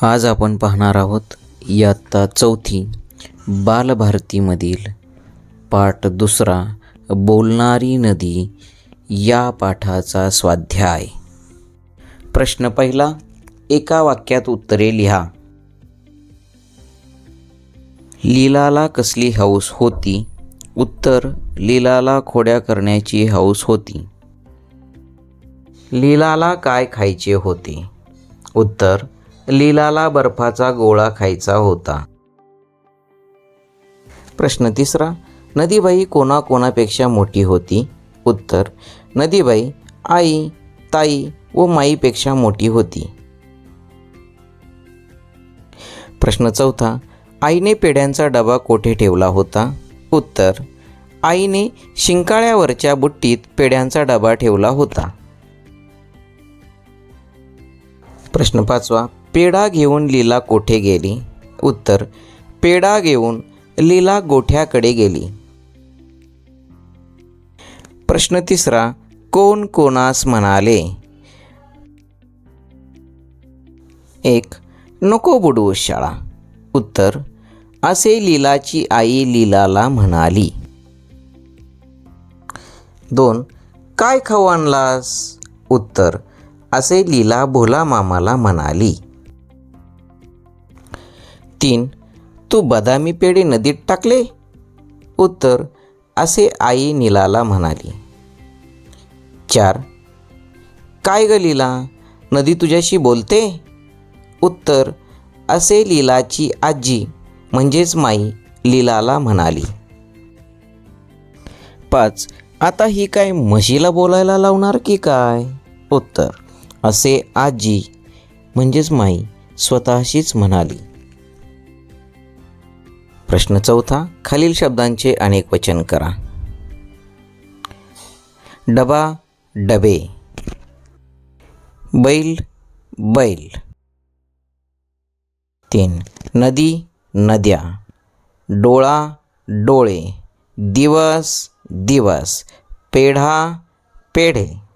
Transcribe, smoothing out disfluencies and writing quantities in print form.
आज आपण पाहणार आहोत इयत्ता चौथी बालभारतीमधील पाठ दुसरा बोलणारी नदी या पाठाचा स्वाध्याय. प्रश्न पहिला, एका वाक्यात उत्तरे लिहा. लीलाला कसली हौस होती? उत्तर, लीलाला खोड्या करण्याची हौस होती. लीलाला काय खायचे होते? उत्तर, लीलाला बर्फाचा गोळा खायचा होता. प्रश्न तिसरा, नदीबाई कोणाकोणापेक्षा मोठी होती? उत्तर, नदीबाई आई, ताई व माईपेक्षा मोठी होती. प्रश्न चौथा, आईने पेढ्यांचा डबा कोठे ठेवला होता? उत्तर, आईने शिंकाळ्यावरच्या बुट्टीत पेढ्यांचा डबा ठेवला होता. प्रश्न पाचवा, पेढा घेऊन लीला कोठे गेली? उत्तर, पेढा घेऊन लीला गोठ्याकडे गेली. प्रश्न तिसरा, कोण कोणास म्हणाले? एक, नको बुडवू शाळा. उत्तर, असे लीलाची आई लीलाला म्हणाली. दोन, काय खाऊ आणलास? उत्तर, असे लीला भोला मामाला म्हणाली. तीन, तू बदामी पेढे नदीत टाकले? उत्तर, असे आई नीलाला म्हणाली. चार, काय ग लीला, नदी तुझ्याशी बोलते? उत्तर, असे लीलाची आजी म्हणजेच माई लीलाला म्हणाली. पाच, आता ही काय म्हशीला बोलायला लावणार की काय? उत्तर, असे आजी म्हणजेच माई स्वतःशीच म्हणाली. प्रश्न चौथा, खालील शब्दांचे अनेक वचन करा. डबा, डबे. बैल, बैल. 3, नदी, नद्या. डोळा, डोळे. दिवस, दिवस. पेढा, पेढे.